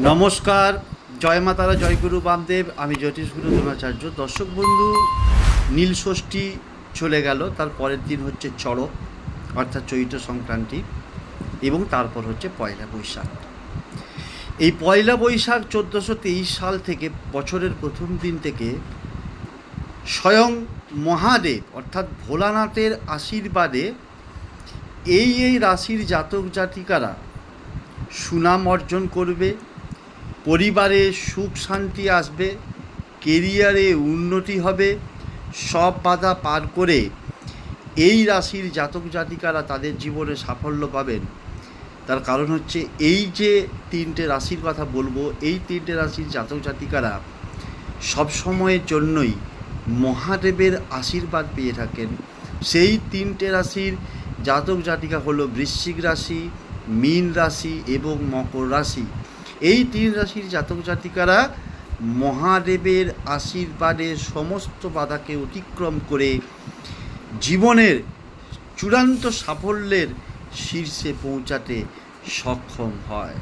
নমস্কার, জয় মা তারা, জয় গুরু বামদেব। আমি জ্যোতিষগুরু দ্রোণাচার্য। দর্শক বন্ধু, নীল ষষ্ঠী চলে গেল, তার পরের দিন হচ্ছে চড়ক অর্থাৎ চৈত্র সংক্রান্তি, এবং তারপর হচ্ছে পয়লা বৈশাখ। এই পয়লা বৈশাখ 1423 সাল থেকে, বছরের প্রথম দিন থেকে স্বয়ং মহাদেব অর্থাৎ ভোলানাথের আশীর্বাদে এই রাশির জাতক জাতিকারা সুনাম অর্জন করবে, পরিবারে সুখ শান্তি আসবে, কেরিয়ারে উন্নতি হবে। সব বাধা পার করে এই রাশির জাতক জাতিকারা তাদের জীবনে সাফল্য পাবেন। তার কারণ হচ্ছে, এই যে তিনটে রাশির কথা বলবো, এই তিনটে রাশির জাতক জাতিকারা সবসময়ের জন্যই মহাদেবের আশীর্বাদ পেয়ে থাকেন। সেই তিনটে রাশির জাতক জাতিকা হলো বৃশ্চিক রাশি, মীন রাশি এবং মকর রাশি। এই তিন রাশির জাতক জাতিকারা মহাদেবের আশীর্বাদে সমস্ত বাধাকে অতিক্রম করে জীবনের চূড়ান্ত সাফল্যের শীর্ষে পৌঁছাতে সক্ষম হয়।